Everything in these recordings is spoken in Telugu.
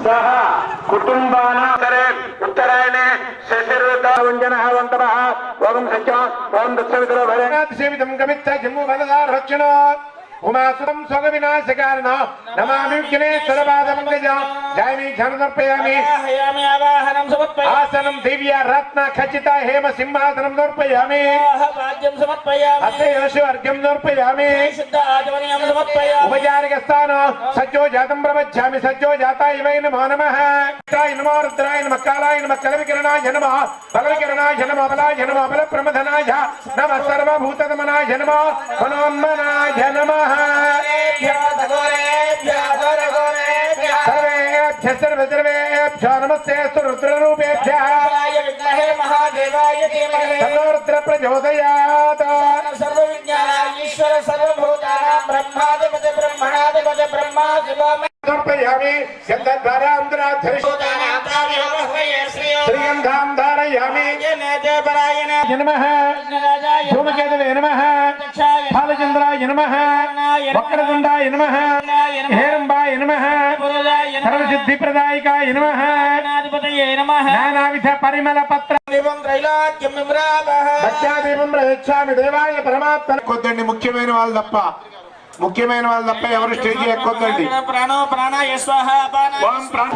सह कुटुंबानां उत्तरायणे शशिर्वंजनः वन्तवः ओम सच्चा ओम दत्सवितरो भरेणात् सेवितं गमित्ता जम्मू वनदार रक्षणो उमासुरं स्वग विनाशकारण नमामि विघ्नेश्वर पादपङ्कज जयमि धनुर्पयामि आवाहनं समर्पयामि आसनं दिव्या रत्न खचिता हेम सिंहासनं समर्पयामि राज्यं समर्पयामि अस्य यशवर्घ्यं समर्पयामि शुद्ध आचमनीयं समर्पयामि उपचारिक स्थान सज्जो जातं प्रवक्ष्यामि सज्जो जाताय वै नमो नमः रुद्राय नमो रुद्राय नमः कालाय नमः कलविकिरणाय नमः बलविकिरणाय नमः बलाय नमः बलप्रमथनाय नमः सर्वभूतदमनाय नमः मनोन्मनाय नमः सर्वेभ्यो नमस्ते रुद्ररूपेभ्यः महादेवाय रुद्र प्रचोदयात् सर्वविज्ञानाईश्वर सर्वभूतानां ब्रह्माधिपति ब्रह्मणाधिपति ब्रह्मा शिवम् समर्पयामि श्रीगन्धां धारयामि नमः धूमकेतवे नमः बालचन्द्राय नमः वक्रतुण्डाय नमः हेरम्बाय नमः सर्वसिद्धिप्रदायकाय नमः नानाविध परिमलपत्र भक्त्यादीपं प्रयच्छामि देवाय परमात्मने కొద్దండి ముఖ్యమైన వాళ్ళు తప్ప ఎవరు స్టేజ్ ఎక్కొద్దండి ప్రాణో ప్రాణాయ స్వాహ ఓం ప్రాణ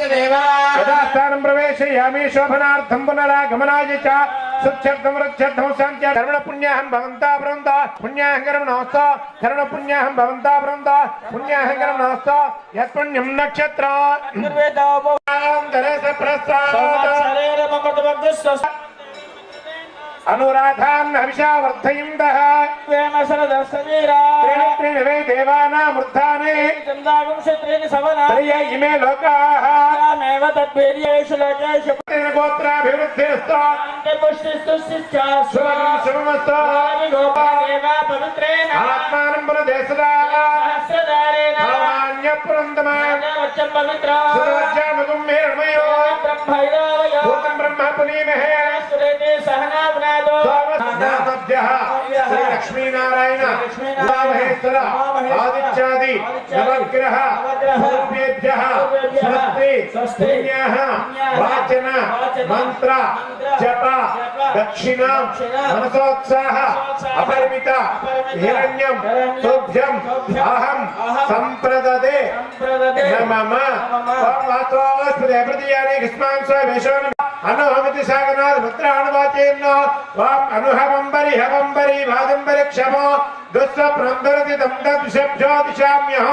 यदास्थानं प्रवेशयामि शोभनार्थं पुनरागमनाय च सुच्छर्दं रक्षर्दं शान्त्या कर्मपुण्याहं भवन्ता वृन्दा पुण्याहं नमस्ता कर्मपुण्याहं भवन्ता वृन्दा पुण्याहं नमस्ता यत्पुण्यं नक्षत्र अनुराधान् हविषा वर्धयन्तः त्रीणि वै देवानामूर्धानि त्रय इमे लोकाः गोत्राभिवृद्धिस्तु शुभमस्तु आत्मानं पुनदेशदा भूतं ब्रह्म पुनीमहे श्री लक्ष्मी नारायण उमामहेश्वर आदित्यादि नवग्रह सर्वेभ्यः स्वस्ति पुण्याः वाचन मंत्र जप दक्षिणा मनसोत्साह अपरिमित हिरण्यं तुभ्यं अहं संप्रददे नमः वातोस्पदे प्रतियानि किस्मान् स्ववेशोन अनुहमिति सागनाद मुद्राणवाचेनो वाम अनुहवंबरि हवंबरि वादंबरि क्षमो दुस्व प्रंदरति दम दद्विषभ्यो दिशाम्यः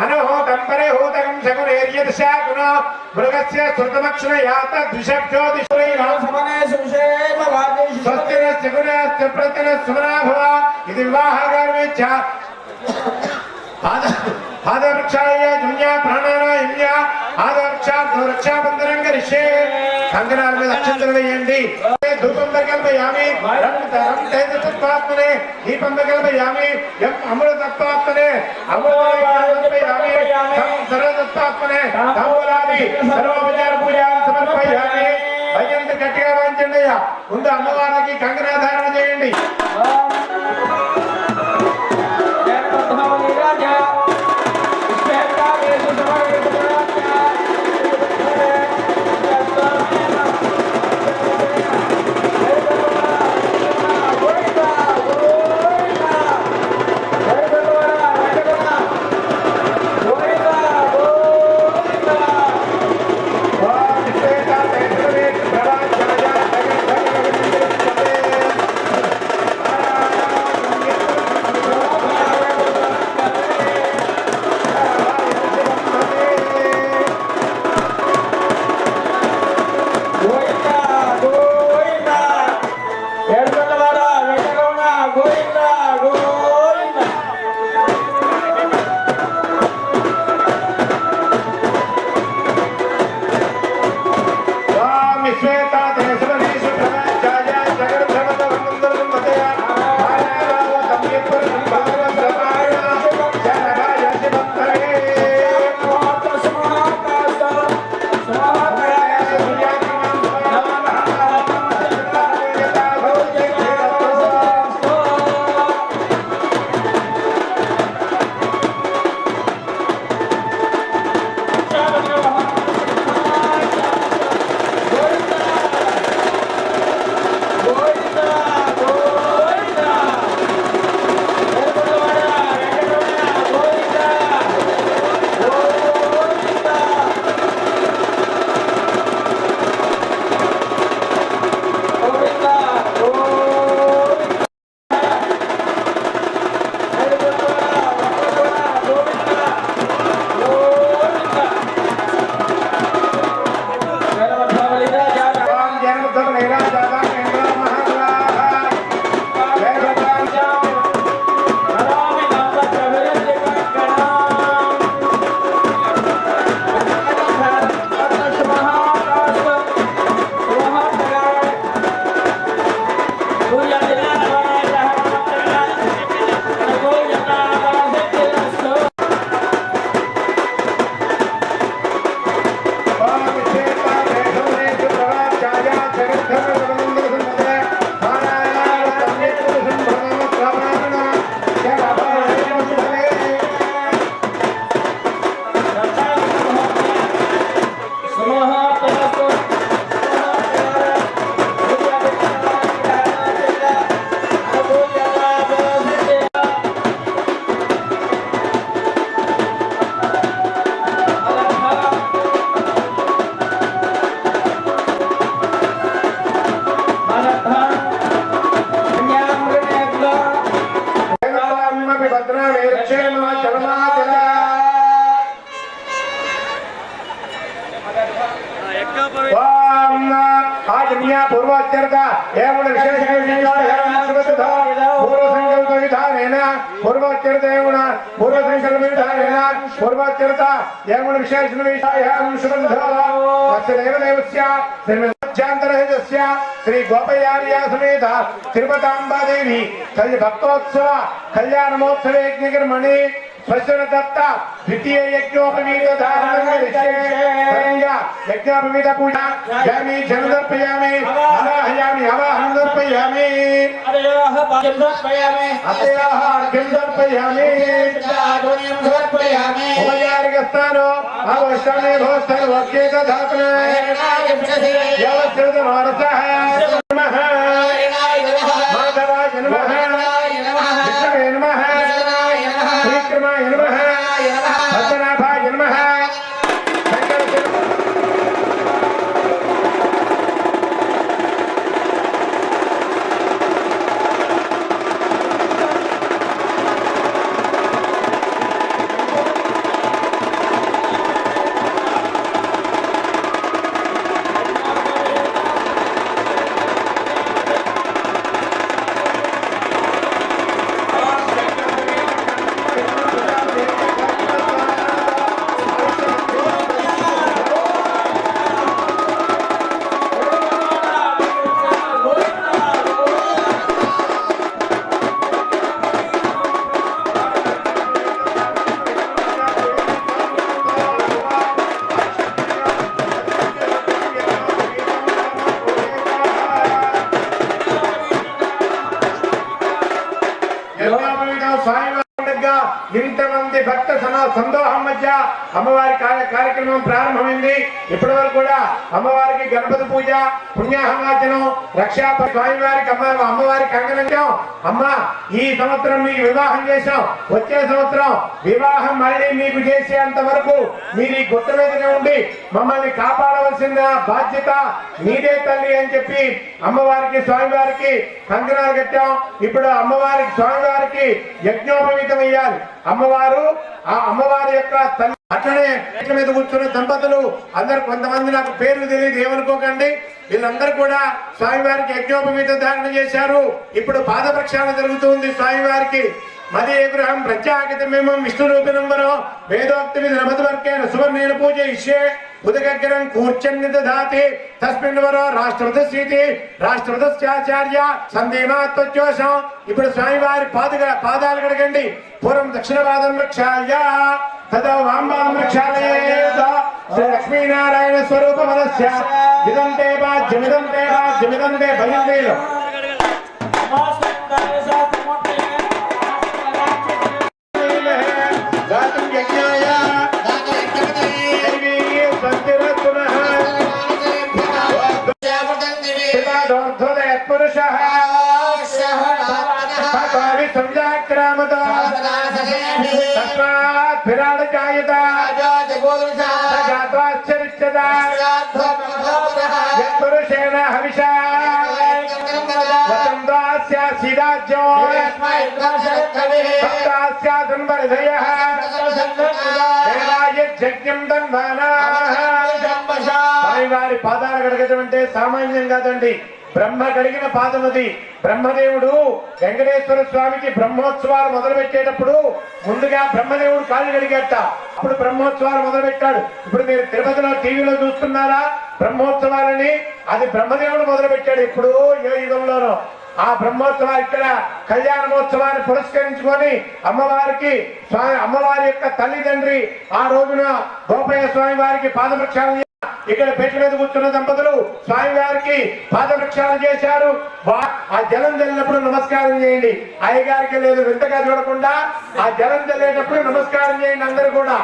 अनुहो दंबरे होतकं सगुणेर्यद शाकुनो मृगस्य श्रुतमक्षण यात द्विषभ्यो दिशरैः समने सुषेम वादेश स्वस्तिन सगुणस्य प्रतिन सुमना भव इति विवाहगारमेच्छ आदवृक्षाय जुन्या प्राणाना इम्या आदवृक्षात् रक्षाबंधनं करिष्ये कंगनाल में अक्षंतल वेयंडी धूपं दकल्पयामि रं तेजतत्वात्मने दीपं दकल्पयामि यम अमृतत्वात्मने अमृतत्वात्मने तं सर्वतत्वात्मने तांबूलादि सर्वोपचार पूजा समर्पयामि भजंत गट्टिगा वांचंडయ్య ముందు అమ్మవారికి కంగనాధారణ చేయండి पूर्वाचार का विशेष పూర్వాచరత ఏమన విశేషణ విషయాం శుభంధోస్య దేవదేవస్య శ్రీమద్యాంతరహస్య శ్రీ గోపయార్య సమేత తిరుపతాంబాదేవి కళ్యాణ భక్తోత్సవ కళ్యాణమోత్సవ యజ్ఞకర్మణి స్వశరదత్త ద్వితీయ యజ్ఞోపవీత యజ్ఞోపవీత పూజ యామి జనదర్పయామి అవాహయామి అవాహన దర్పయామి దర్పయామి ఉపచారికస్థానో అవష్టానే భవస్థాన వాక్యేత ధాపన యవశ్రుత మానసః నమః మాధవాయ నమః విష్ణవే నమః శ్రీకృష్ణాయ నమః పద్మనాభాయ నమః ఇంతమంది భక్త సందోహం మధ్య అమ్మవారి కార్యక్రమం ప్రారంభమైంది. ఇప్పటి వరకు కూడా అమ్మవారికి గణపతి పూజ, పుణ్యాహవాచనం, రక్షా స్వామివారికి అమ్మవారికి కంగనంచాం. అమ్మ ఈ సంవత్సరం మీకు వివాహం చేశాం, వచ్చే సంవత్సరం వివాహం మళ్ళీ మీకు చేసేంత వరకు మీరు ఈ గుట్ట మీదనే ఉండి మమ్మల్ని కాపాడవలసిన బాధ్యత మీదే తల్లి అని చెప్పి అమ్మవారికి స్వామివారికి కంకణాలు కట్టాం. ఇప్పుడు అమ్మవారికి స్వామివారికి యజ్ఞోపవీతం అయ్యాలి. అమ్మవారు ఆ అమ్మవారి యొక్క తల్లి అట్లనే చెట్ల మీద కూర్చున్న దంపతులు అందరు, కొంతమంది నాకు పేర్లు తెలియదు ఏమనుకోకండి, వీళ్ళందరూ కూడా స్వామివారికి యజ్ఞోపవీత ధారణ చేశారు. ఇప్పుడు పాద ప్రక్షాళన జరుగుతుంది స్వామివారికి. మదీగృహం ప్రత్యాగతమేమం విష్ణు రూపిణం వరో వేదోక్తి విధి నమద్వర్గేణ సువర్ణేన పూజయిష్యే ఉదగగ్రం కూర్చన్ని దధాతి తస్మిన్ వరో రాష్ట్రవతస్యీతి రాష్ట్రవతస్యాచార్య సందేమాత్వోషం. ఇప్పుడు స్వామివారి పాదాలు కడగండి. పూర్వం దక్షిణ పాదం ప్రక్షాళ్య తదా వాంబాం ప్రక్షాళయేత శ్రీ లక్ష్మీనారాయణ స్వరూప మనస్య విదంతే బాజ్యమిదంతే బాజ్యమిదంతే భయంతేలో పురుషః సంజాక్రామత తస్మాత్ విరాడ జాయత జాత్వాశ్చరిష్యత యత్పురుషేణ హవిషా వతం దాస్య సీదాజ్యో సప్తాస్యాదన్వరధయః దేవాయ యజ్ఞం దన్వానాః. స్వామివారి పాదాలు కడగడం అంటే సామాన్యం కాదండి, బ్రహ్మ కడిగిన పాదమది. బ్రహ్మదేవుడు వెంకటేశ్వర స్వామికి బ్రహ్మోత్సవాలు మొదలు పెట్టేటప్పుడు ముందుగా బ్రహ్మదేవుడు కాళ్ళు కడిగేట, అప్పుడు బ్రహ్మోత్సవాలు మొదలు పెట్టాడు. ఇప్పుడు మీరు తిరుపతిలో టీవీలో చూస్తున్నారా బ్రహ్మోత్సవాలని? అది బ్రహ్మదేవుడు మొదలు పెట్టాడు. ఇప్పుడు ఏ యుగంలోనో ఆ బ్రహ్మోత్సవాలు ఇక్కడ కళ్యాణమోత్సవాన్ని పురస్కరించుకొని అమ్మవారి యొక్క తల్లిదండ్రి ఆ రోజున గోపయ్య స్వామి వారికి పాదప్రక్షాళన ఇక్కడ పెట్ట మీద కూర్చున్న దంపతులు స్వామివారికి పాదప్రక్షాళన చేశారు. ఆ జలం చల్లినప్పుడు నమస్కారం చేయండి. అయ్యగారికి లేదు వింతగా చూడకుండా ఆ జలం చల్లేటప్పుడు నమస్కారం చేయండి అందరూ కూడా.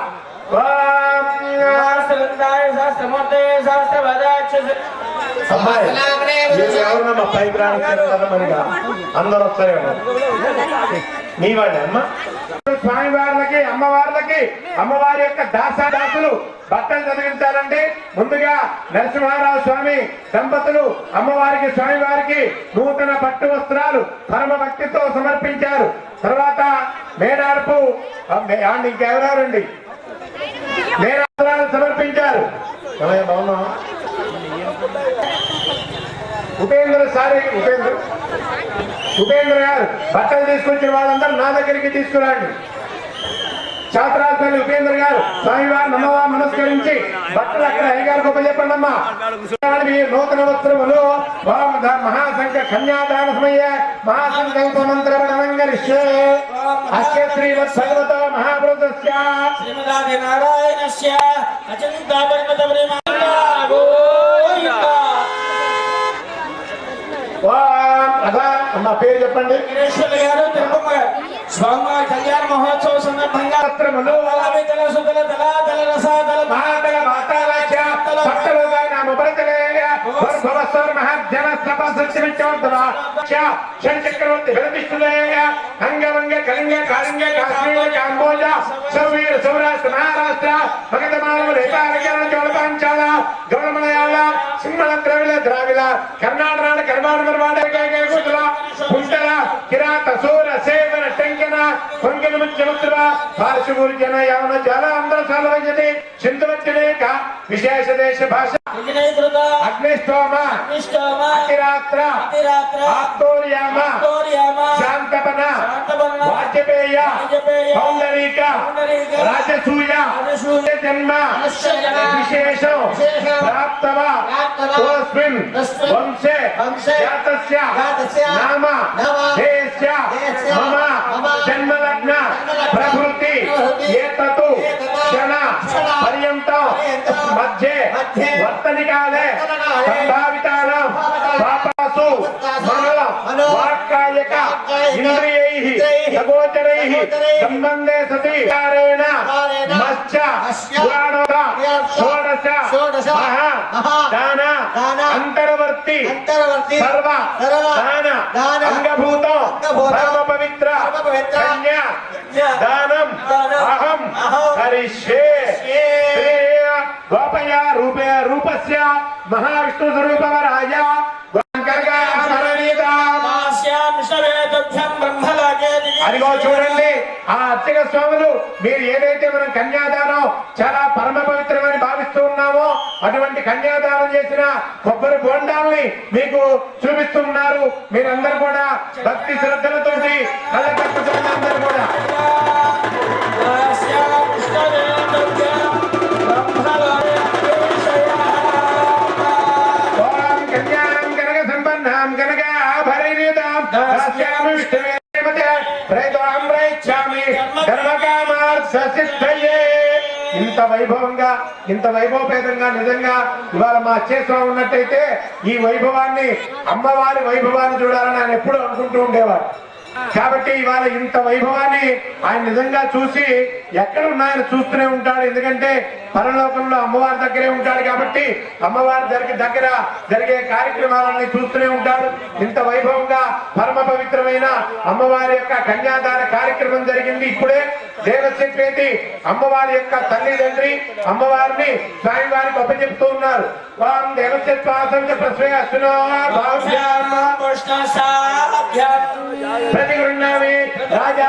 ఎవరన్నా పైకి రానిగా అందరూ వస్తారేమో మీ వాళ్ళే అమ్మ. స్వామివార్లకి అమ్మవారి యొక్క దాసులు బట్టలు చదివించాలండి. ముందుగా నరసింహారావు స్వామి దంపతులు అమ్మవారికి స్వామివారికి నూతన పట్టు వస్త్రాలు పరమ భక్తితో సమర్పించారు. తర్వాత మేడార్పు ఇంకెవరెవరండి మేడారాలు సమర్పించారు. ఉపేంద్ర గారు బట్టలు తీసుకొచ్చిన వాళ్ళందరూ నా దగ్గరికి తీసుకురండి. శాస్త్రాచార్య ఉపేంద్ర గారు స్వామివారి నమవా నమస్కరించి భక్తులు అక్కడ అయ్యగారికి ఉపజెప్పండి అమ్మా. నూతన వస్త్రములు మహాసంఖ కన్యాదాన సమయ మహాసంకల్ప మంత్ర ప్రణంగరిష్యే అస్య శ్రీమద్ భగవతో మహాపురుషస్య శ్రీమదాది నారాయణస్య అచంత పరిమత అమ్మా పేరు చెప్పండి. గారు తిరుపతి స్వామివారి కళ్యాణ మహోత్సవ సందర్భంగా వస్త్రములు తల సుతల తల తల రస తల మహాతల మాతాలక్ష్య భక్తలోగా నామ పరిచయ భవస్వర మహాజన సభ సత్యమిచ్చోత్తమ చక్రవర్తి విరమిష్ఠులేయ అంగవంగ కళింగ కాళింగ కాశ్మీర కాంబోజ సౌవీర సౌరాష్ట్ర మహారాష్ట్ర భగతమానవ రేపాలకరణ చోళ పాంచాల గౌడ మలయాళ సింహళ ద్రవిడ ద్రావిడ కర్ణాటక కర్మాడ మర్వాడ కుంటల కిరాత సూర సేవన టెంకన కొంకణ ముఖ్యమంత్రి పార్శ్వూరి జన యవన జల అందర సాలవజతి సింధువచ్చనేక విశేష దేశ భాష అగ్నిష్టోమ అతిరాత్ర ఆత్తోర్యామ శాంతపన వాజపేయ పౌండరీక రాజసూయ జన్మ విశేషం ప్రాప్తవ తస్మిన్ వంశే జాతస్య నామ దేశ మమ జన్మలగ్న ప్రభృతి ఏతతు క్షణ పర్యంతం మధ్యే వర్తనికాలే సంభావితానాం పాపాసు మనో వాక్కాయక ఇంద్రియైః సగోచరైః సంబంధే సతి కారేణ మశ్చ పురాణోద షోడశ మహా దాన అంతర్వర్తి సర్వ దాన అంగభూతం పరమ పవిత్ర కన్యా దానం అహం కరిష్యే. గోపయ రూపస్య మహావిష్ణు స్వరూపవరాజ అదిగో చూడండి ఆ అర్చక స్వాములు మీరు ఏదైతే మనం కన్యాదానం చాలా పరమ పవిత్రమని భావిస్తూ ఉన్నామో అటువంటి కన్యాదానం చేసిన కొబ్బరి బోండాల్ని మీకు చూపిస్తున్నారు. మీరందరూ కూడా భక్తి శ్రద్ధలతోటి కళ్ళకట్టుకున్న అందరూ కూడా ఇంత వైభవంగా ఇంత వైభవపేతంగా నిజంగా ఇవాళ మా అచ్చేశ్వరం ఉన్నట్టయితే ఈ వైభవాన్ని అమ్మవారి వైభవాన్ని చూడాలని ఆయన ఎప్పుడూ అనుకుంటూ ఉండేవారు. కాబట్టి ఇవాళ ఇంత వైభవాన్ని ఆయన నిజంగా చూసి ఎక్కడ ఉన్నాయని చూస్తూనే ఉంటాడు. ఎందుకంటే పరలోకంలో అమ్మవారి దగ్గరే ఉంటాడు కాబట్టి అమ్మవారి దగ్గర జరిగే కార్యక్రమాలని చూస్తూనే ఉంటాడు. ఇంత వైభవంగా పరమ పవిత్రమైన అమ్మవారి యొక్క కన్యాదాన కార్యక్రమం జరిగింది. ఇప్పుడే దేవశక్తి అమ్మవారి యొక్క తల్లిదండ్రి అమ్మవారిని స్వామివారికి అప్పచెప్తూ ఉన్నారు. ప్రతిగృహ్ణామి రాజా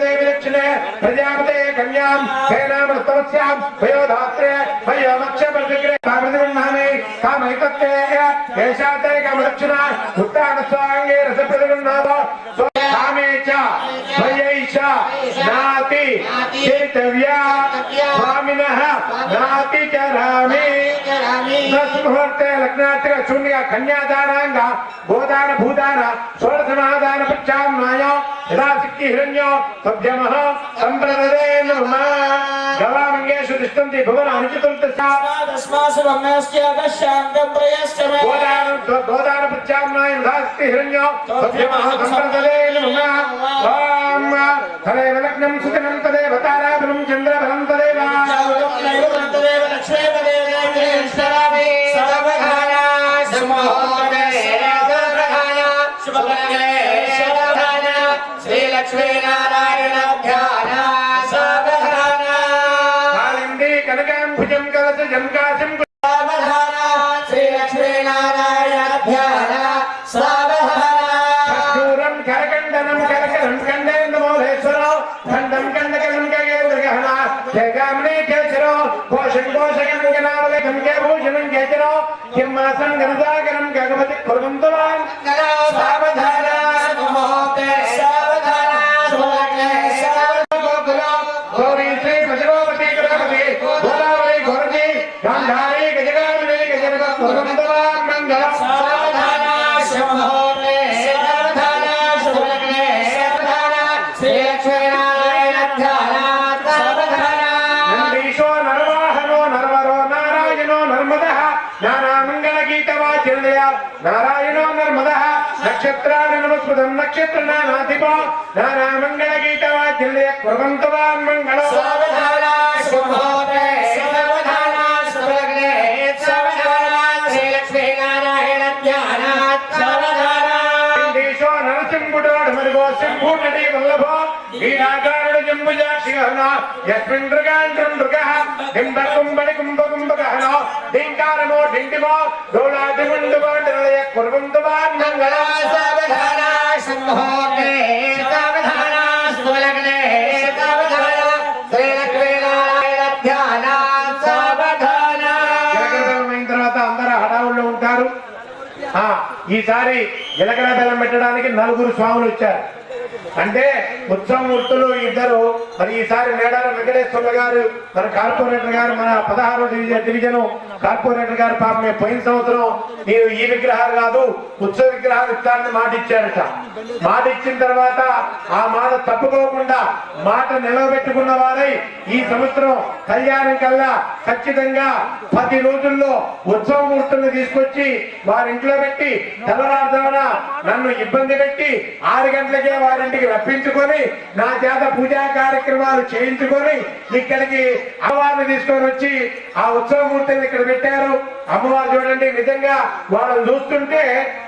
దేవి దక్షిణే ప్రజాపతే కన్యాం సేనామస్తవస్యాం వయోధాత్రే వయోమక్ష ప్రతిగ్రహే ప్రతిగృహ్ణామి కామైతత్తే ఏషాతే కామదక్షిణ ఉత్తాన స్వాంగే రస ప్రతిగృహ్ణావో కామే చ వయైష నాతి చేతవ్యా స్వామినః నాతి చరామి. ముహూర్తే లగ్నాత్రిక శూన్య కన్యాదానాంగ గోదాన భూదాన షోడశ మహాదాన ప్రత్యామ్నాయం యథాశక్తి హిరణ్యో సభ్యమః సంప్రదదే నమః. గవామంగేషు తిష్టంతి భువన అనుచితం గోదాన ప్రత్యామ్నాయం యథాశక్తి హిరణ్యో సభ్యమః సంప్రదదే నమః. ఓం తదేవ లగ్నం సుఖనం తదేవ తారాబలం చంద్రబలం తదేవ కనకాంభుజం కలస జంకాశం కర్పూరం కరకండనం కరకరం కండేంద్రమోధేశ్వరం ఖండం కండకలం గగేంద్రగహన జగామనే కేశరో కోశం కోశకం గనావలకం కే భూషణం కేశరో కిమ్మాసం గణసాగరం గగమతి కుర్వంతువాన్ సావధాన సావధాన కుటుంబవాన్ మంగళ సావధాన శుభోదయ సావధాన శుభలగ్నే సావధాన శ్రీలక్ష్మీనారాయణ ధ్యాన సావధాన నందీశో నరవాహనో నర్వరో నారాయణో నర్మదః జ్ఞానామంగళ గీతవాచిర్య నారాయణో నర్మదః నక్షత్రాన్ని నమస్కృతం నక్షత్రనాథిపో నానామంగళ గీతవాచిర్య కుర్వంతవాన్ మంగళో సావధాన శుభోదయ సావధాన శుభలగ్నే సావధాన శ్రీలక్ష్మీనారాయణ ధ్యాన సావధాన నందీశో నరసింహుడో ఢమరుగో సింహునటి వల్లభో వీరాకారుడు జంబుజాక్షిగహన యస్మిన్ మృగాండ్రం మృగః డింబకుంబడి కుంభకుంభగహనో డింకారమో డిండిమో డోలాదిగుండుమో నిలయ కుర్వంతవాన్ మంగళ సావధాన శుభోదయ సావధాన శుభలగ్నే సావధాన శ్రీలక్ష్మీనారాయణ ధ్యాన సావధాన జలగరబెల్లం తర్వాత అందరూ హడావుల్లో ఉంటారు. ఈసారి జలగరబెల్లం పెట్టడానికి 4 స్వాములు వచ్చారు. అంటే ఉత్సవమూర్తులు ఇద్దరు. మరి ఈసారి మేడార వెంకటేశ్వర్ల గారు మన కార్పొరేటర్ గారు మన 16వ డివిజన్ కార్పొరేటర్ గారు పాపం పోయిన సంవత్సరం మీరు ఈ విగ్రహాలు కాదు ఉత్సవ విగ్రహాలు ఇస్తారని మాట ఇచ్చారట. మాట ఇచ్చిన తర్వాత ఆ మాట తప్పుకోకుండా మాట నిలబెట్టుకున్న వారై ఈ సంవత్సరం కళ్యాణం కల్లా ఖచ్చితంగా 10 రోజుల్లో ఉత్సవమూర్తుల్ని తీసుకొచ్చి వారింట్లో పెట్టి తెల్లవారుజామున నన్ను ఇబ్బంది పెట్టి 6 గంటలకే వారింటికి రప్పించుకొని నా చేత పూజా కార్యక్రమాలు చేయించుకొని ఇక్కడికి అమ్మవారిని తీసుకొని వచ్చి ఆ ఉత్సవమూర్తిని ఇక్కడ పెట్టారు. అమ్మవారు చూడండి, నిజంగా వాళ్ళని చూస్తుంటే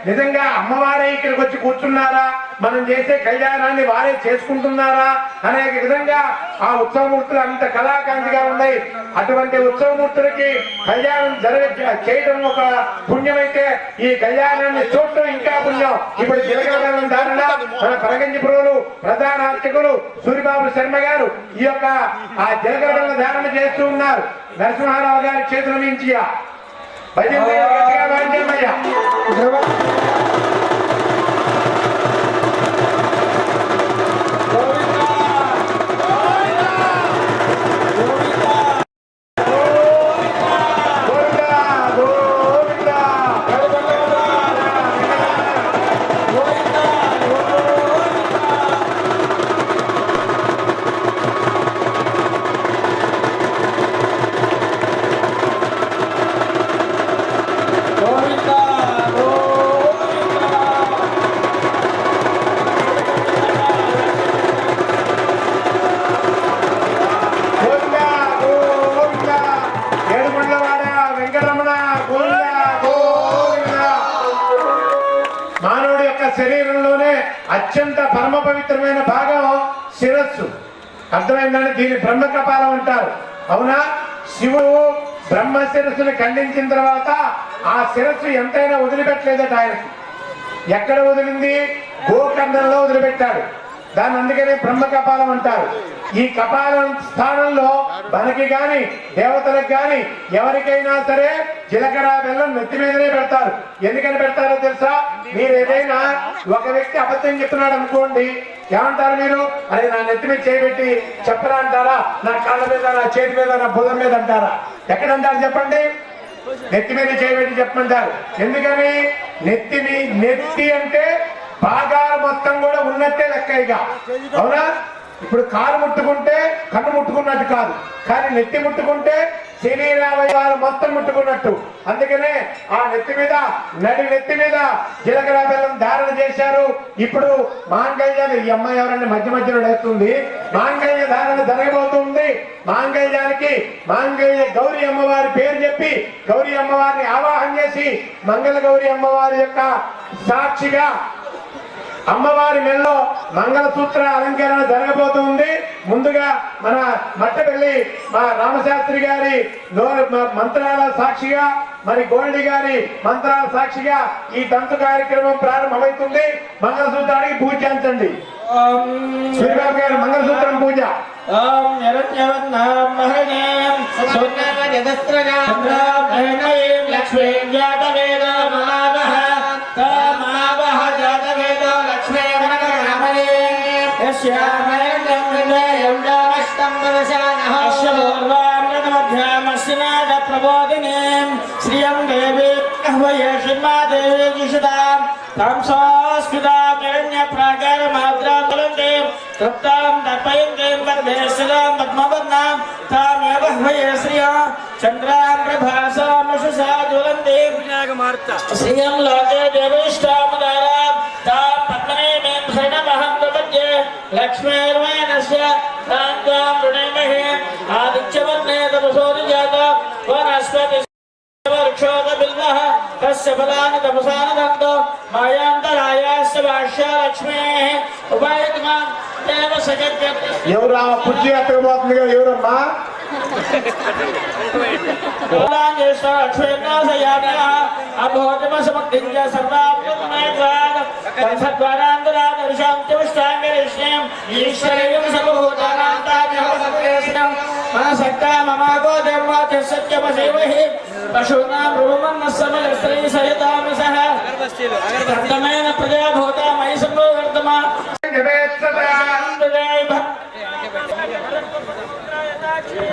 నిజంగా అమ్మవారే ఇక్కడికి వచ్చి కూర్చున్నారా, మనం చేసే కళ్యాణాన్ని వారే చేసుకుంటున్నారా అనే విధంగా ఆ ఉత్సవమూర్తులు అంత కళాకాంతిగా ఉన్నాయి. అటువంటి ఉత్సవమూర్తులకి కళ్యాణం చేయడం ఒక పుణ్యమైతే ఈ కళ్యాణాన్ని చూడటం ఇంకా పుణ్యం. ఇప్పుడు జలగరబెల్లం ధారణ మన పరగంజిపురంలో ప్రధాన అర్చకులు సూరిబాబు శర్మ గారు ఈ యొక్క ఆ జలగరబెల్లం ధారణ చేస్తూ ఉన్నారు. నరసింహారావు గారి చేతుల నుంచి శరీరంలోనే అత్యంత పరమ పవిత్రమైన భాగం శిరస్సు. అర్థమైందండి? దీన్ని బ్రహ్మ కపాలం అంటారు. అవునా? శివుడు బ్రహ్మ శిరస్సుని ఖండించిన తర్వాత ఆ శిరస్సు ఎంతైనా వదిలిపెట్టలేదట ఆయనకి. ఎక్కడ వదిలింది? గోకర్ణంలో వదిలిపెట్టాడు. దాన్ని అందుకనే బ్రహ్మ కపాలం అంటారు. ఈ కపాలం స్థానంలో మనకి గాని దేవతలకు గాని ఎవరికైనా సరే జీలకర్ర బెల్లం నెత్తి మీదనే పెడతారు. ఎందుకని పెడతారో తెలుసా? మీరు ఏదైనా ఒక వ్యక్తి అబద్ధం చెప్తున్నాడు అనుకోండి, ఏమంటారు మీరు? అదే నా నెత్తి మీద చేయబెట్టి చెప్పరా అంటారా? నా కాళ్ళ మీద, నా చేతి మీద, నా భుజం మీద అంటారా? ఎక్కడంటారు చెప్పండి? నెత్తి మీద చేయబెట్టి చెప్పమంటారు. ఎందుకని? నెత్తి అంటే భాగాలు మొత్తం కూడా ఉన్నట్టే లెక్క. ఇక అవునా? ఇప్పుడు కారు ముట్టుకుంటే కన్ను ముట్టుకున్నట్టు కాదు, కానీ నెత్తి ముట్టుకుంటే శరీరావయవాలు మొత్తం ముట్టుకున్నట్టు. అందుకనే ఆ నెత్తి మీద నెత్తి మీద జీలకర్ర బెల్లం ధారణ చేశారు. ఇప్పుడు మాంగళ్యాన్ని ఈ అమ్మాయి ఎవరంటే మధ్య మధ్యలో లేస్తుంది. మాంగళ్య ధారణ జరగబోతుంది. మాంగళ్యానికి మాంగళ్య గౌరీ అమ్మవారి పేరు చెప్పి గౌరీ అమ్మవారిని ఆవాహన చేసి మంగళ గౌరీ అమ్మవారి యొక్క సాక్షిగా అమ్మవారి మెల్లో మంగళసూత్ర అలంకరణ జరగబోతుంది. ముందుగా మన మట్టపల్లి మా రామశాస్త్రి గారి మంత్రాల సాక్షిగా, మరి గోల్డి గారి మంత్రాల సాక్షిగా ఈ తంతు కార్యక్రమం ప్రారంభమవుతుంది. మంగళసూత్రానికి పూజ చేయించండి. సూర్యబాబు గారు మంగళసూత్రం పూజ. ప్రబోధిని శ్రియం దేవి बह्वये श्रीमादेवी जिषदां तां संस्कृतां हिरण्यप्राकारमाद्रां तुलन्ते तृप्तां तर्पयन्ते वन्दे सदां पद्मवर्णां तां ये बह्वये श्रिया चन्द्रां प्रभासां यशसा ज्वलन्ते श्रियं लोके देवीष्टामुदारां तां पद्मनेमीं शरणमहं प्रपद्ये लक्ष्मीर्वयनस्य तां त्वां वृणीमहे आदित्यवर्णे तपसोऽधिजाता वनस्पति वृक्षोदबिल्वः तस्य फलानि तपसानदन्तो मायान्तरायास्य भाष्या लक्ष्मीः उपायतमा देव सगद्यते ఎవరా కుర్చీ ఎత్తకపోతుంది ఎవరమ్మా फलाञ्जेष्ठ लक्ष्मीर्नाशयाम्यः अभोजमसमग्निञ्च सर्वाभ्युतमयत्वात् कंसद्वारान्तरादर्शां च विष्टाङ्गरिष्णीं ईश्वरीयं सर्वभूतानां ताभ्यः सर्वेष्णं मनसक्ता ममागो देववाचः सत्यमसेवहि पशूनां रुवमन्नस्समयस्त्री सहितामिसः तमेन प्रजा भूता मयि सम्भोवर्तमा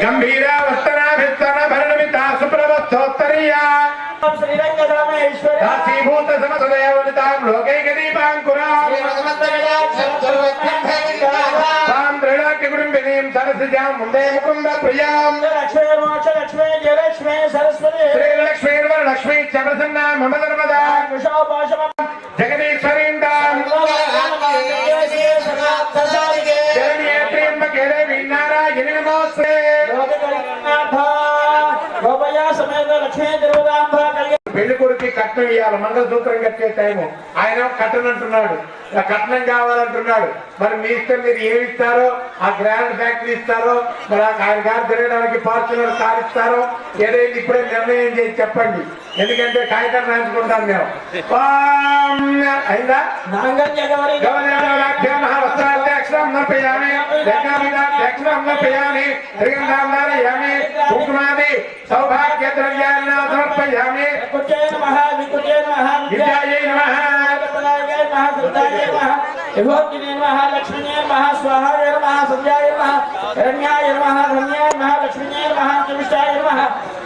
गंभीरा वस्तनाभिस्तन भरणमिता सुप्रवत्सोत्तरीया दासीभूत समसदयवनितां लोकैकदीपाङ्कुरां तां दृढाख्यकुटुम्बिनीं सरसिजां मुन्दे मुकुन्दप्रियां श्रीलक्ष्मीर्वरलक्ष्मी च प्रसन्ना मम धर्मदा जगदीश्वरीं तां जगन्नेत्रीं देवी नारायणी नमोऽस्ते పెళ్లి కొడుకు కట్నం ఇవ్వాలి మంగళసూత్రం కట్టే టైము ఆయన కట్టను అంటున్నాడు కట్నం కావాలంటున్నాడు మరి మీ ఇష్టం మీరు ఏమి ఇస్తారో ఆ గ్రాండ్ ఫ్యాక్టరీ ఇస్తారో మరి ఆయన గారు తిరగడానికి ఫార్చునర్ కార్ ఇస్తారో ఏదైతే ఇప్పుడే నిర్ణయం చేసి చెప్పండి ఎందుకంటే కాగితం రాయించుకుంటాం మేము అయిందా అక్షరం నర్పయామి అక్షరం నర్పయామి త్రిగంధాంధారయామి కుంకుమాది సౌభాగ్య ద్రవ్యాన్ని సమర్పయామి విద్యాయై నమః विभोगिने नमः लक्ष्मीने नमः स्वाहाय नमः संध्याय नमः हिरण्याय नमः धन्याय नमः लक्ष्मीने नमः निविष्टाय नमः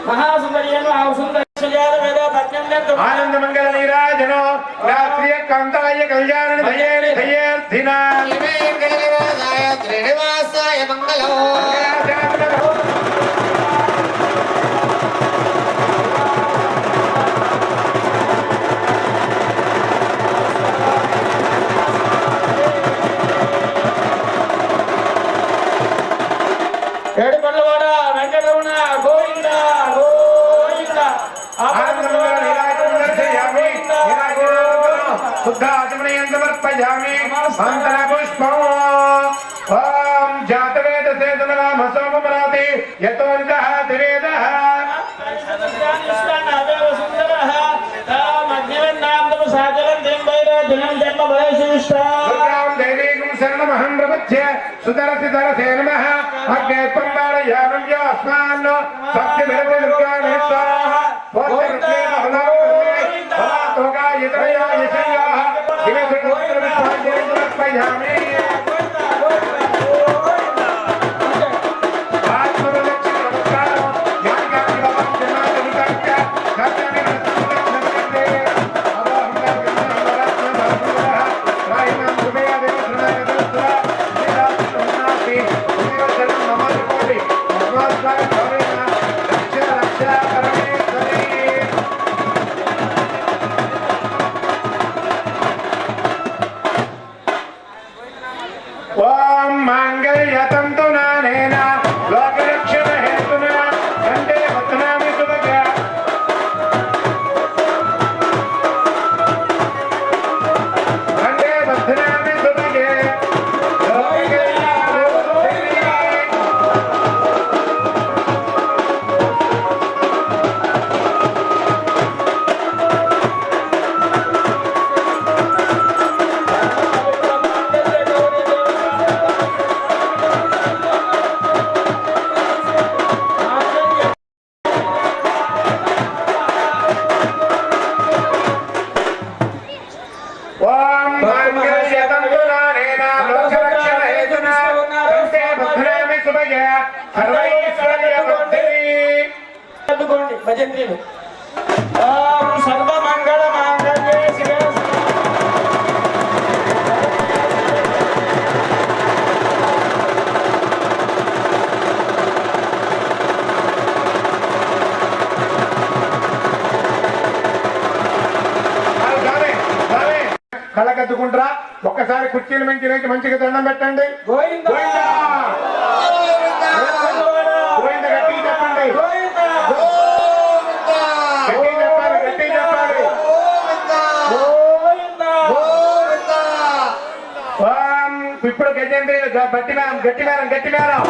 महासुंदर्ये नमः सुंदरशयाय वेद पद्यं आनंद मंगल नीराजनो रात्रिय कांताय कल्याण धयेन धयेर्धिना वेंकटनिवासाय श्रीनिवासाय मंगलो ఏడుకొండలవాడ వెంకటరమణ గోవింద గోవింద శుద్ధాచమనీయం సమర్పయామి మంత్ర పుష్పం ఓం జాతవేదసే తమనామ సోమమరాతి యతో నిదః దివేదః శరణమహం ప్రపద్య సుదరసి దరసే నమః అగ్నే పంబాళయానం యాస్మాన్ సత్యభిర్దుర్గాణి స్వాహ పోత్రస్మే మహనాయ తోగాయతరయా యశయాః దివసకృత్ర విశ్వాజే సమర్పయామి ఓం మాంగళ్యతం తు నానేన లోకరక్షణ హేతునా కంటే వత్నామి సుభగా కంటే వత్నామి సుభగే భజంత్రీలు వెనకద్దుకుంటారా ఒక్కసారి కుర్చీల మించి నుంచి మంచిగా దండం పెట్టండి. గోవిందా గోవింద గట్టిగా చెప్పండి. గట్టిగా చెప్పాలి, గట్టిగా చెప్పాలి. ఇప్పుడు గజేంద్ర గట్టి మేరం గట్టి మేరం గట్టి మేరం.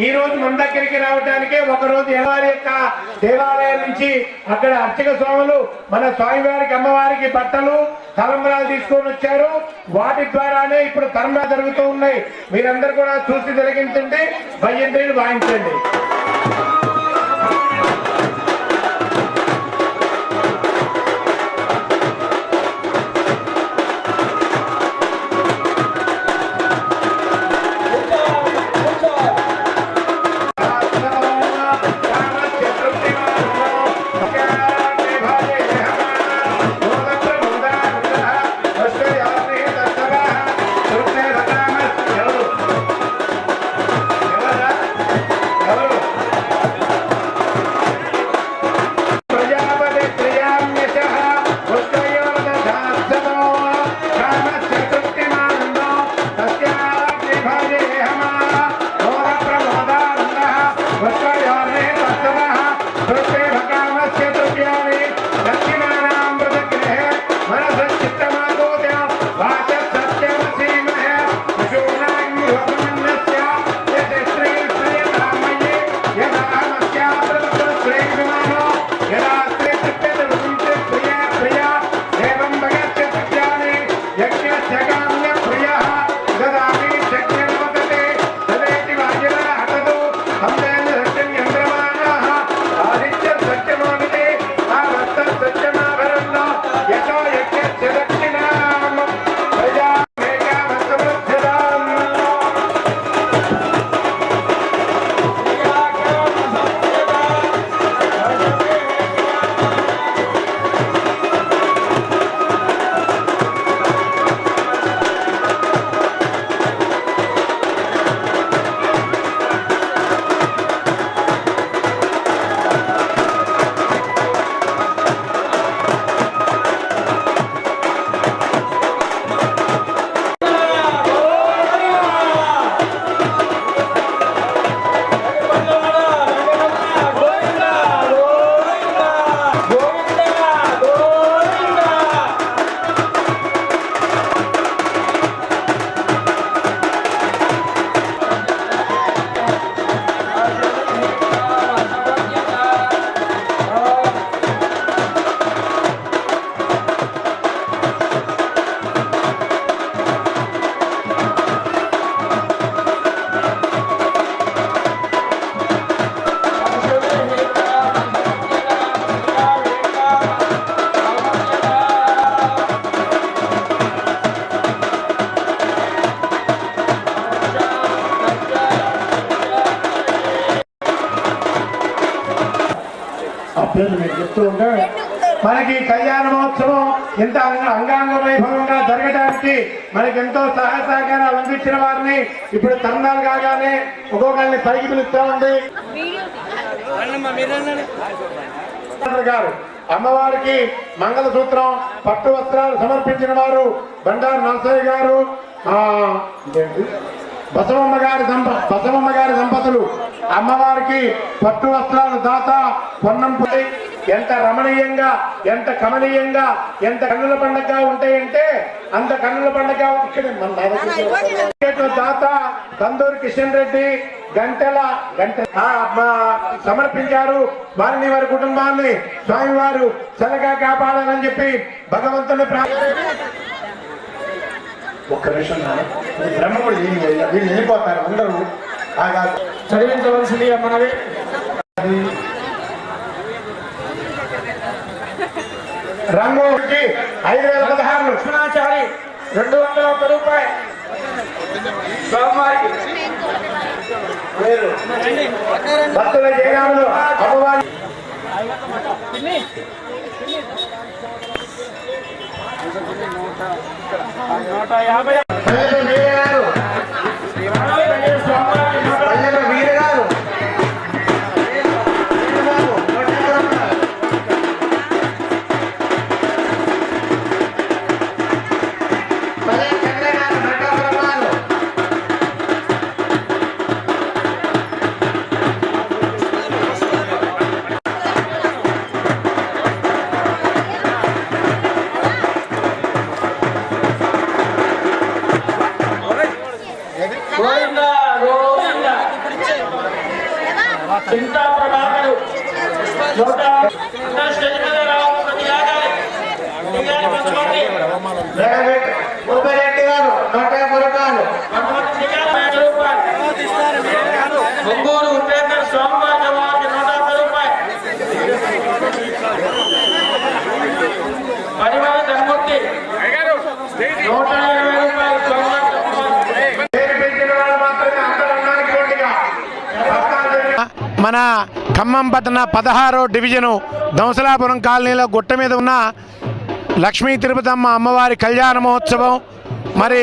ఈ రోజు మన దగ్గరికి రావడానికి ఒక రోజు వారి యొక్క దేవాలయం నుంచి అక్కడ అర్చక స్వాములు మన స్వామివారికి అమ్మవారికి బట్టలు తలంబరాలు తీసుకొని వచ్చారు. వాటి ద్వారానే ఇప్పుడు తరంబరాలు జరుగుతూ ఉన్నాయి. మీరందరూ కూడా చూసి జరిగించండి, భజంత్రీలు వాయించండి. ఎవరు ఆ పేర్లు మీకు చెప్తూ ఉంటే మనకి కళ్యాణ మహోత్సవం ఇంత అంగాంగ వైభవంగా జరగడానికి మనకి ఎంతో సహాయ సహకారాలు అందించిన వారిని ఇప్పుడు తరుణాలు కాగానే ఒక్కొక్కరిని పైకి పిలుస్తామండి. గారు అమ్మవారికి మంగళసూత్రం పట్టు వస్త్రాలు సమర్పించిన వారు బండారు నరసయ్య గారు, బసవమ్మ గారి దంపతులు అమ్మవారికి పట్టు వస్త్రాలు దాత పొన్నంపల్లి. ఎంత రమణీయంగా, ఎంత కమనీయంగా, ఎంత కన్నుల పండుగగా ఉంటాయంటే అంత కన్నుల పండుగ. ఇక్కడ దాత తందూరి కిషన్ రెడ్డి గంటల సమర్పించారు. వారిని వారి కుటుంబాన్ని స్వామివారు చల్లగా కాపాడాలని చెప్పి భగవంతుని ఒక్క నిమిషం బ్రహ్మముడు వీళ్ళు వెళ్ళిపోతారు అందరూ. చదివించవలసింది మనవి. రంగోకి 5016 లక్ష్మణాచారి 201 రూపాయలు. స్వామివారికి భక్తుల జయరాములు అమ్మవారి చింతా ప్రభాకరు రెడ్డి గారు 150 రూపాయలు. ఒంగోలు ఉపేందర్ స్వామివారి 150 రూపాయలు. పరిమళ ధర్మూర్తి 120 రూపాయలు. మన ఖమ్మం పట్టణ 16వ డివిజను దంసలాపురం కాలనీలో గుట్ట మీద ఉన్న లక్ష్మీ తిరుపతమ్మ అమ్మవారి కళ్యాణ మహోత్సవం, మరి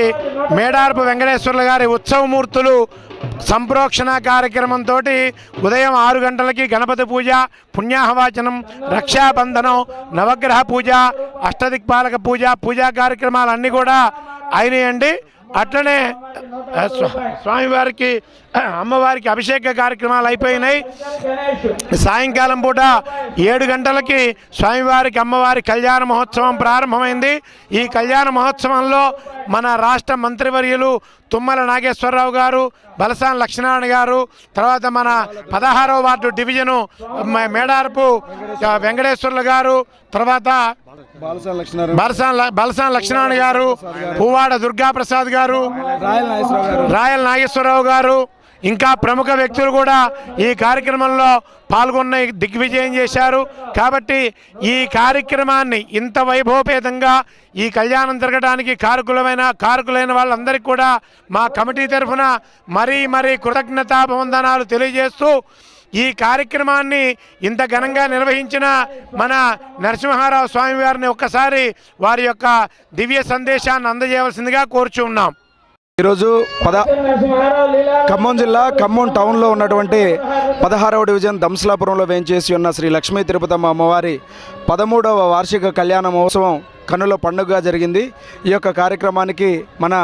మేడారపు వెంకటేశ్వర్ల గారి ఉత్సవమూర్తులు సంప్రోక్షణ కార్యక్రమంతో ఉదయం 6 గంటలకి గణపతి పూజ, పుణ్యాహవాచనం, రక్షాబంధనం, నవగ్రహ పూజ, అష్టదిక్పాలక పూజ, పూజా కార్యక్రమాలన్నీ కూడా అయినాయండి. అట్లనే స్వామివారికి అమ్మవారికి అభిషేక కార్యక్రమాలు అయిపోయినాయి. సాయంకాలం పూట 7 గంటలకి స్వామివారికి అమ్మవారి కళ్యాణ మహోత్సవం ప్రారంభమైంది. ఈ కళ్యాణ మహోత్సవంలో మన రాష్ట్ర మంత్రివర్యులు తుమ్మల నాగేశ్వరరావు గారు, బలసాని లక్ష్మీనారాయణ గారు, తర్వాత మన 16వ వార్డు డివిజను మేడారపు వెంకటేశ్వర్ల గారు, తర్వాత బలసాని లక్ష్మీనారాయణ గారు, పువ్వాడ దుర్గాప్రసాద్ గారు, రాయల్ నాగేశ్వరరావు గారు, ఇంకా ప్రముఖ వ్యక్తులు కూడా ఈ కార్యక్రమంలో పాల్గొన్న దిగ్విజయం చేశారు. కాబట్టి ఈ కార్యక్రమాన్ని ఇంత వైభవపేతంగా ఈ కళ్యాణం జరగడానికి కారకులైన వాళ్ళందరికీ కూడా మా కమిటీ తరఫున మరీ కృతజ్ఞతాభివందనాలు తెలియజేస్తూ ఈ కార్యక్రమాన్ని ఇంత ఘనంగా నిర్వహించిన మన నరసింహారావు స్వామి వారిని ఒక్కసారి వారి యొక్క దివ్య సందేశాన్ని అందజేయవలసిందిగా కోరుచున్నాం. ఈరోజు ఖమ్మం జిల్లా ఖమ్మం టౌన్లో ఉన్నటువంటి 16వ డివిజన్ దంసలాపురంలో వేంచేసి ఉన్న శ్రీ లక్ష్మీ తిరుపతమ్మ అమ్మవారి 13వ వార్షిక కళ్యాణ మహోత్సవం కన్నుల పండుగగా జరిగింది. ఈ యొక్క కార్యక్రమానికి మన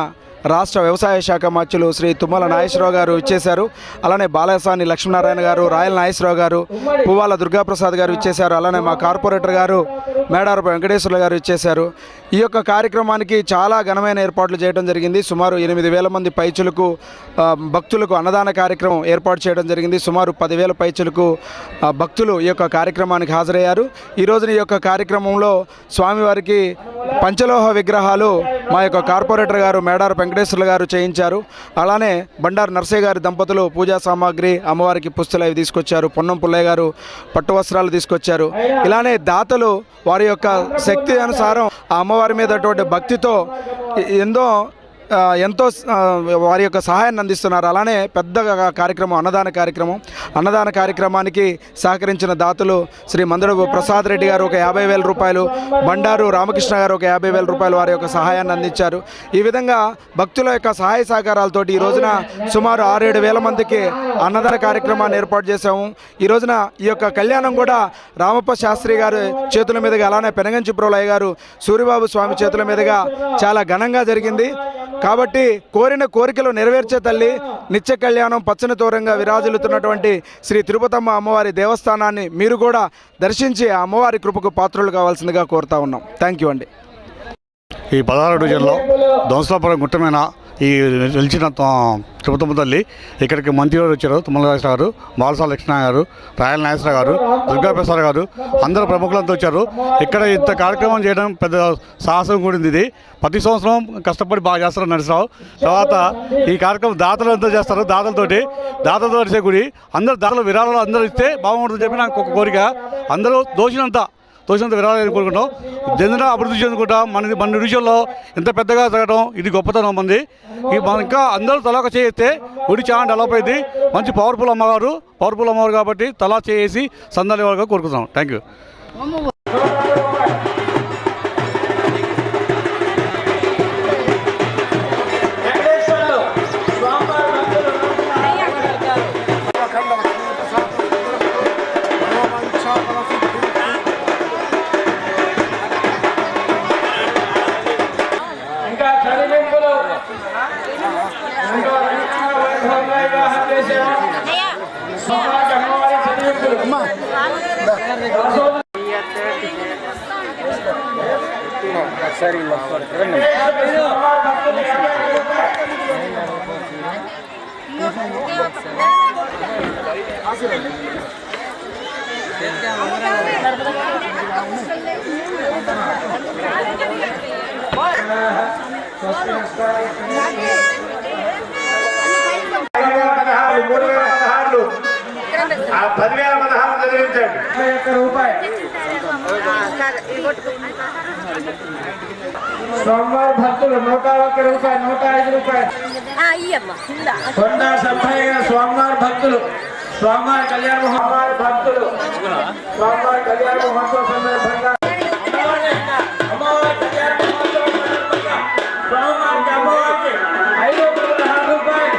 రాష్ట్ర వ్యవసాయ శాఖ మంత్రులు శ్రీ తుమ్మల నాగేశ్వరరావు గారు ఇచ్చేశారు. అలానే బాలసాని లక్ష్మీనారాయణ గారు, రాయల్ నాగేశ్వరరావు గారు, పువ్వాల దుర్గాప్రసాద్ గారు ఇచ్చేశారు. అలానే మా కార్పొరేటర్ గారు మేడారపు వెంకటేశ్వర్ల గారు ఇచ్చేశారు. ఈ యొక్క కార్యక్రమానికి చాలా ఘనమైన ఏర్పాట్లు చేయడం జరిగింది. సుమారు 8,000 మంది పైచులకు భక్తులకు అన్నదాన కార్యక్రమం ఏర్పాటు చేయడం జరిగింది. సుమారు 10,000 పైచులకు భక్తులు ఈ యొక్క కార్యక్రమానికి హాజరయ్యారు. ఈ రోజున ఈ యొక్క కార్యక్రమంలో స్వామివారికి పంచలోహ విగ్రహాలు మా యొక్క కార్పొరేటర్ గారు మేడారపు వెంకటేశ్వర్ల గారు చేయించారు. అలానే బండారు నర్సయ్య గారి దంపతులు పూజా సామాగ్రి, అమ్మవారికి పుస్తలు అవి తీసుకొచ్చారు. పొన్నం పుల్లయ్య గారు పట్టు వస్త్రాలు తీసుకొచ్చారు. ఇలానే దాతలు వారి యొక్క శక్తి అనుసారం ఆ అమ్మవారి మీద భక్తితో ఎంతో వారి యొక్క సహాయాన్ని అందిస్తున్నారు. అలానే పెద్ద కార్యక్రమం అన్నదాన కార్యక్రమానికి సహకరించిన దాతలు శ్రీ మందడు ప్రసాద్ రెడ్డి గారు ఒక 50,000 రూపాయలు, బండారు రామకృష్ణ గారు ఒక 50,000 రూపాయలు వారి యొక్క సహాయాన్ని అందించారు. ఈ విధంగా భక్తుల యొక్క సహాయ సహకారాలతోటి ఈ రోజున సుమారు 6-7 వేల మందికి అన్నదాన కార్యక్రమాన్ని ఏర్పాటు చేశాము. ఈ రోజున ఈ యొక్క కళ్యాణం కూడా రామప్ప శాస్త్రి గారు చేతుల మీదుగా, అలానే పెనగంచిప్రోలయ్య గారు సూరిబాబు స్వామి చేతుల మీదుగా చాలా ఘనంగా జరిగింది. కాబట్టి కోరిన కోరికలు నెరవేర్చే తల్లి, నిత్య కళ్యాణం పచ్చని తోరంగా విరాజిల్లుతున్నటువంటి శ్రీ తిరుపతమ్మ అమ్మవారి దేవస్థానాన్ని మీరు కూడా దర్శించి ఆ అమ్మవారి కృపకు పాత్రలు కావాల్సిందిగా కోరుతా ఉన్నాం. థ్యాంక్ యూ అండి. ఈ 16 డివిజన్లో దొంసలాపురం గుట్ట మీద ఈ నిలిచిన తిరుపతమ్మ తల్లి ఇక్కడికి మంత్రి గారు వచ్చారు. తుమ్మల రాజేశ్వర గారు, బాలసాల లక్ష్మణ గారు, రాయల నాగేశ్వర గారు, దుర్గా ప్రసాద్ గారు, అందరూ ప్రముఖులంతా వచ్చారు. ఇక్కడ ఇంత కార్యక్రమం చేయడం పెద్ద సాహసం కూడింది. ఇది ప్రతి సంవత్సరం కష్టపడి బాగా చేస్తారు నరసరావు. తర్వాత ఈ కార్యక్రమం దాతలు అంతా చేస్తారు. దాతలతో నడిచే గుడి అందరూ దాతలు విరాళాలు అందరూ ఇస్తే బాగుంటుందని చెప్పి నాకు ఒక కోరిక. అందరూ దోషినంత విరాళాలు కోరుకుంటాం. జనరల్ అభివృద్ధి చెందుకుంటాం. మన విషయంలో ఇంత పెద్దగా జరగడం ఇది గొప్పతనం మంది. ఇంకా అందరూ తలాక చేస్తే గుడి చాలా డెవలప్ అయింది. మంచి పవర్ఫుల్ అమ్మవారు కాబట్టి తలా చేసి సందాలు ఇవ్వాలని కోరుకుంటున్నాం. Thank you. స్వామివారి భక్తులు 101 రూపాయలు, 105 రూపాయలు. కొండా సంభయ్య గారు స్వామివారి భక్తులు, స్వామివారి కళ్యాణ భక్తులు, స్వామివారి కళ్యాణ మహోత్సవ సందర్భంగా అమ్మవారి కళ్యాణ మహోత్సవ సందర్భంగా స్వామివారికి అమ్మవారికి 516 రూపాయలు.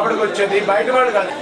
లోపలికి వచ్చేది, బయట వాళ్ళు కాదు.